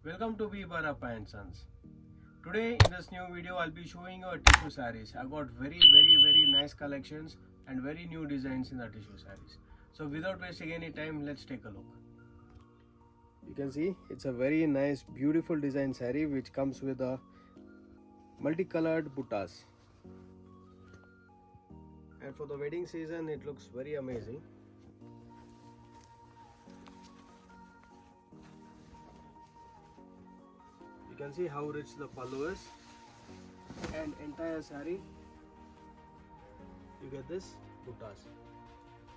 Welcome to Byrappa and Sons. Today in this new video I'll be showing you a tissue sarees. I got very nice collections and very new designs in the tissue sarees. So without wasting any time, let's take a look. You can see it's a very nice beautiful design saree which comes with a multicolored buttas. And for the wedding season it looks very amazing. You can see how rich the pallu is, and entire saree you get this buttas,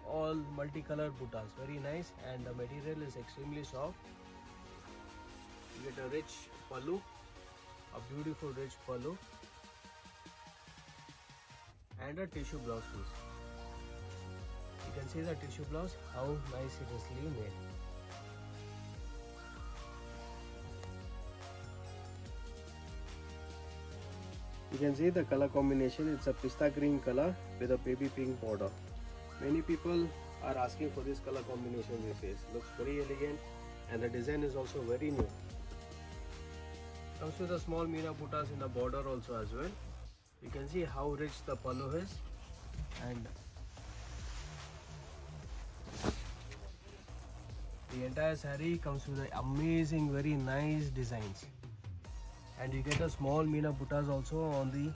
all multicolored buttas, very nice, and the material is extremely soft. You get a rich pallu, a beautiful rich pallu, and a tissue blouse piece. You can see the tissue blouse, how nice it is made. You can see the color combination. It's a pista green color with a baby pink border. Many people are asking for this color combination these days. Looks very elegant, and the design is also very new. Comes with a small minaa buttas in the border also as well. You can see how rich the pallu is, and the entire saree comes with amazing, very nice designs. And you get a small minaa buttas also on the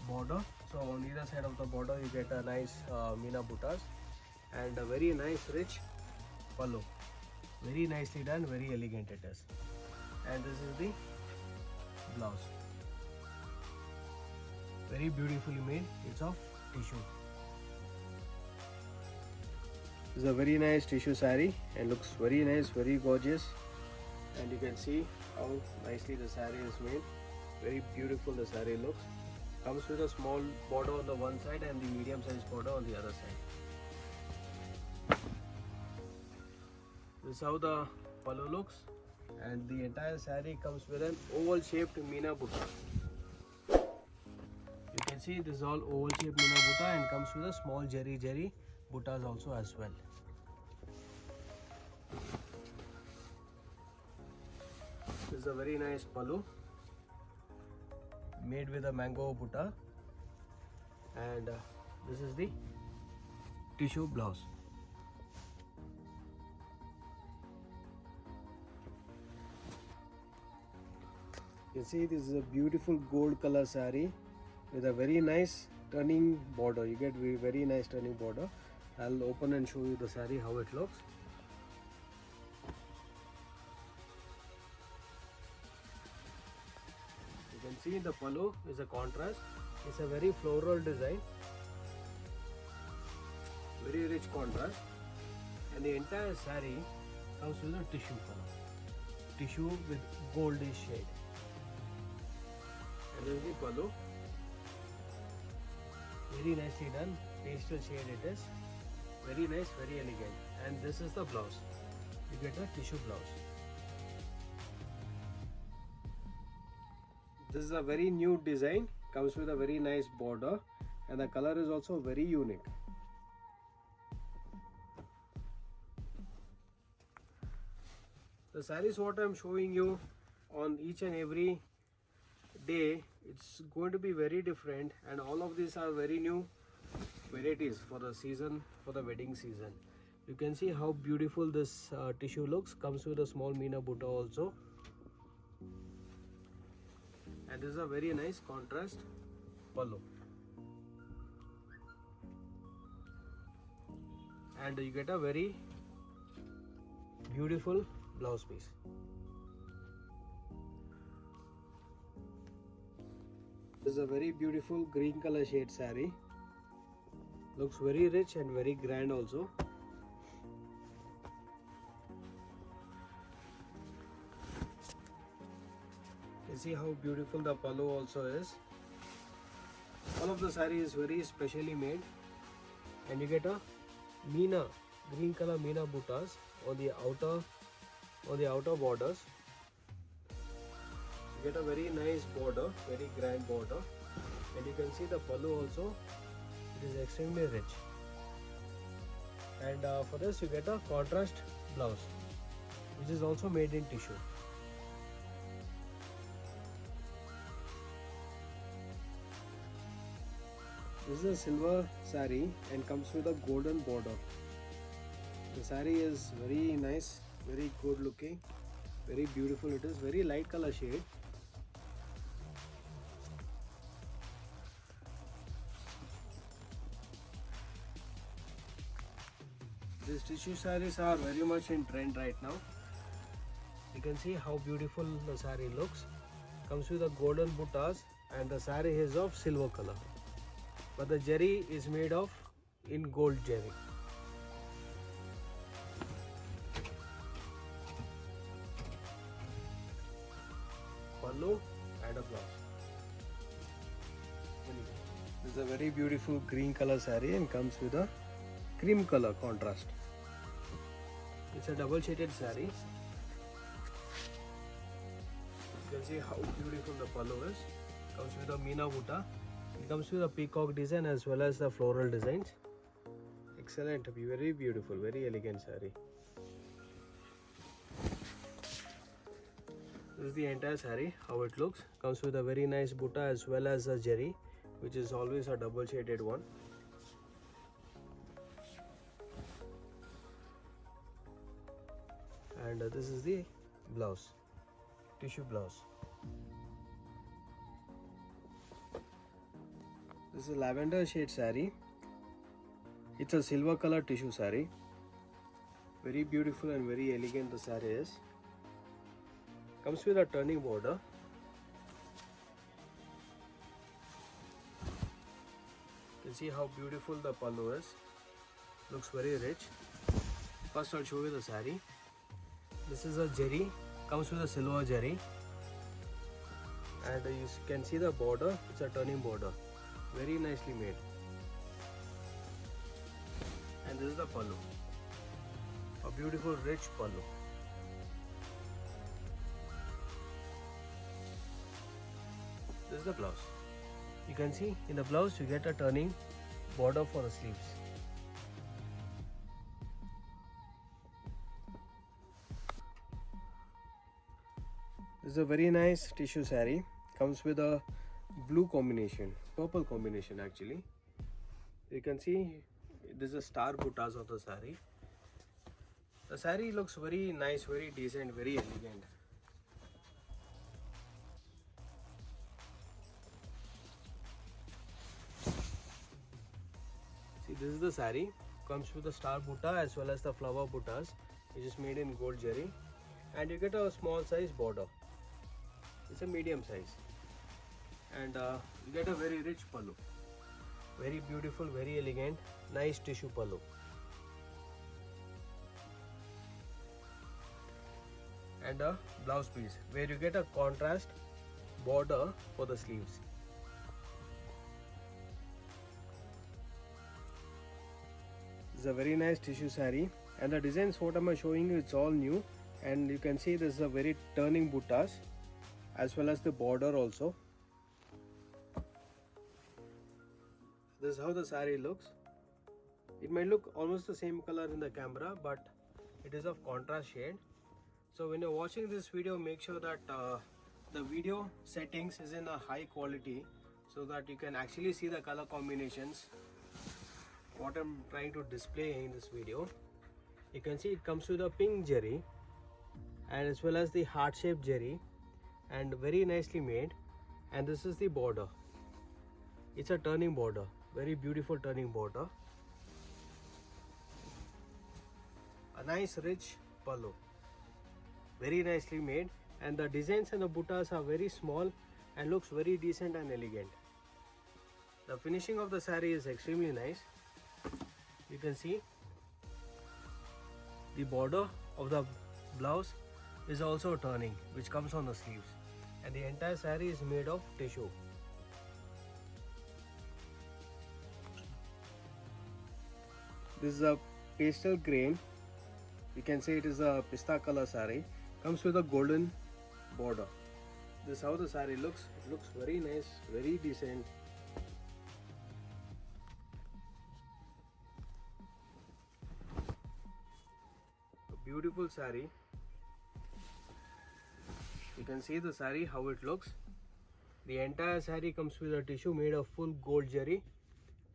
border. So on either side of the border you get a nice minaa buttas and a very nice rich pallu. Very nicely done, very elegant it is. And this is the blouse. Very beautifully made. It's of tissue. This is a very nice tissue saree and looks very nice, very gorgeous. And you can see how nicely the saree is made. Very beautiful the saree looks. Comes with a small border on the one side and the medium sized border on the other side. This is how the pallu looks, and the entire saree comes with an oval shaped minaa butta. You can see this is all oval shaped minaa butta and comes with a small jerry buttas also as well. This is a very nice pallu made with a mango butta, and this is the tissue blouse. You can see this is a beautiful gold color saree with a very nice turning border. You get very nice turning border. I'll open and show you the saree how it looks. You can see the pallu is a contrast. It's a very floral design, very rich contrast, and the entire saree comes with a tissue color, tissue with goldish shade. And this is the pallu, very nicely done, pastel shade it is, very nice, very elegant. And this is the blouse. You get a tissue blouse. This is a very new design, comes with a very nice border, and the color is also very unique. The sarees what I am showing you on each and every day, it's going to be very different, and all of these are very new varieties for the season, for the wedding season. You can see how beautiful this tissue looks. Comes with a small minaa butta also. And this is a very nice contrast pallu, and you get a very beautiful blouse piece. This is a very beautiful green color shade saree. Looks very rich and very grand also. You see how beautiful the pallu also is. All of the saree is very specially made, and you get a minaa, green color minaa buttas on the outer borders. You get a very nice border, very grand border, and you can see the pallu also. It is extremely rich. And for this you get a contrast blouse, which is also made in tissue. This is a silver saree and comes with a golden border. The saree is very nice, very good looking, very beautiful. It is very light color shade. These tissue sarees are very much in trend right now. You can see how beautiful the saree looks. Comes with a golden buttas and the saree is of silver color. But the zari is made of in gold zari. Pallu and a blouse. This is a very beautiful green color saree and comes with a cream color contrast. It's a double shaded saree. You can see how beautiful the pallu is. Comes with a minaa butta. It comes with a peacock design as well as the floral designs. Excellent, very beautiful, very elegant saree. This is the entire saree, how it looks. Comes with a very nice butta as well as a zari, which is always a double shaded one. And this is the blouse, tissue blouse. This is a lavender shade saree. It's a silver color tissue saree. Very beautiful and very elegant the saree is. Comes with a turning border. You can see how beautiful the pallu is. Looks very rich. First I'll show you the saree. This is a zari. Comes with a silver zari. And you can see the border. It's a turning border. Very nicely made. And this is the pallu. A beautiful rich pallu. This is the blouse. You can see in the blouse you get a turning border for the sleeves. This is a very nice tissue saree. Comes with a blue combination, purple combination actually. You can see this is a star buttas of the saree. The saree looks very nice, very decent, very elegant. See, this is the saree. Comes with the star butta as well as the flower buttas, which is made in gold zari, and you get a small size border. It's a medium size, and you get a very rich pallu. Very beautiful, very elegant, nice tissue pallu. And a blouse piece where you get a contrast border for the sleeves. This is a very nice tissue saree, and the designs what am I showing you, it's all new, and you can see this is a very turning buttas as well as the border also. This is how the saree looks. It might look almost the same color in the camera, but it is of contrast shade. So when you're watching this video, make sure that the video settings is in a high quality so that you can actually see the color combinations what I'm trying to display in this video. You can see it comes with a pink zari and as well as the heart shaped zari, and very nicely made. And this is the border. It's a turning border, very beautiful turning border. A nice rich pallu, very nicely made, and the designs and the buttas are very small and looks very decent and elegant. The finishing of the saree is extremely nice. You can see the border of the blouse is also turning, which comes on the sleeves, and the entire saree is made of tissue. This is a pastel grain. You can say it is a pista color saree. Comes with a golden border. This is how the saree looks. It looks very nice, very decent. A beautiful saree. You can see the saree how it looks. The entire saree comes with a tissue made of full gold zari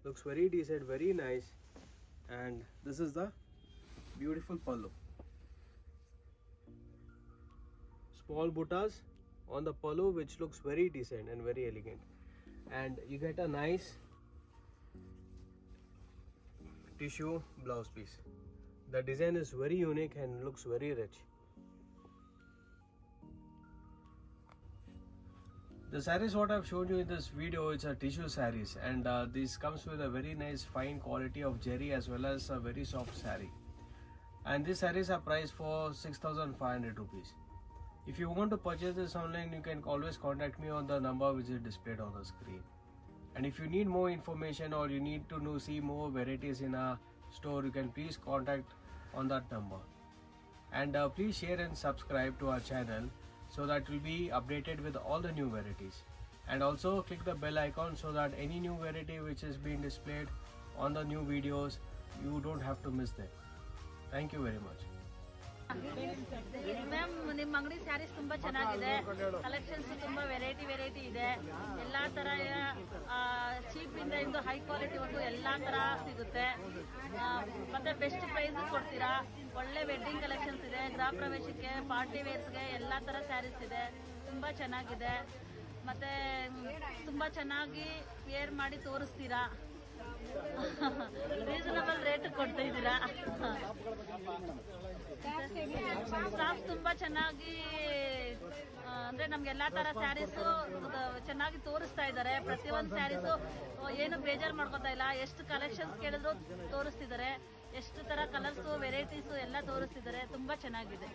Looks very decent, very nice. And this is the beautiful pallu. Small buttas on the pallu, which looks very decent and very elegant. And you get a nice tissue blouse piece. The design is very unique and looks very rich. The sarees what I've shown you in this video, it's a tissue sarees, and this comes with a very nice fine quality of jerry as well as a very soft saree. And these sarees are priced for 6,500 rupees. If you want to purchase this online, you can always contact me on the number which is displayed on the screen. And if you need more information or you need to see more varieties in our store, you can please contact on that number. And please share and subscribe to our channel so that you'll be updated with all the new varieties. And also click the bell icon so that any new variety which is being displayed on the new videos, you don't have to miss them. Thank you very much. Ma'am ನಿಮ್ಮ ಅಂಗಡಿ ಸ್ಯಾರೀಸ್ ತುಂಬಾ ಚೆನ್ನಾಗಿದೆ, collections ತುಂಬಾ variety ಇದೆ. ಎಲ್ಲಾ ತರ cheap ಇಂದ ಇಂದು high quality ವರೆಗೂ ಎಲ್ಲಾ ತರ ಸಿಗುತ್ತೆ. ಮತ್ತೆ ಬೆಸ್ಟ್ ಪ್ರೈಸ್ ಕೊಡ್ತೀರಾ. ಒಳ್ಳೆ ವೆಡ್ಡಿಂಗ್ ಕಲೆಕ್ಷನ್ಸ್ ಇದೆ, ಗೃಹ ಪ್ರವೇಶಕ್ಕೆ, ಪಾರ್ಟಿ ವೇರ್ಸ್ಗೆ ಎಲ್ಲಾ ತರ ಸ್ಯಾರೀಸ್ ಇದೆ. ತುಂಬಾ ಚೆನ್ನಾಗಿದೆ. ಮತ್ತೆ ತುಂಬಾ ಚೆನ್ನಾಗಿ ವೇರ್ ಮಾಡಿ ತೋರಿಸ್ತೀರಾ. ರೀಸನಬಲ್ ರೇಟ್ ಕೊಡ್ತಾ ಇದ್ದೀರಾ. ಸ್ಟಾಫ್ ತುಂಬಾ ಚೆನ್ನಾಗಿ ಅಂದ್ರೆ ನಮ್ಗೆ ಎಲ್ಲಾ ತರ ಸ್ಯಾರೀಸು ಚೆನ್ನಾಗಿ ತೋರಿಸ್ತಾ ಇದ್ದಾರೆ. ಪ್ರತಿಯೊಂದು ಸ್ಯಾರೀಸು ಏನು ಬೇಜಾರು ಮಾಡ್ಕೊತಾ ಇಲ್ಲ. ಎಷ್ಟು ಕಲೆಕ್ಷನ್ಸ್ ಕೇಳಿದ್ರು ತೋರಿಸ್ತಿದ್ದಾರೆ. ಎಷ್ಟು ತರ ಕಲರ್ಸು ವೆರೈಟೀಸು ಎಲ್ಲ ತೋರಿಸ್ತಿದ್ದಾರೆ. ತುಂಬಾ ಚೆನ್ನಾಗಿದೆ.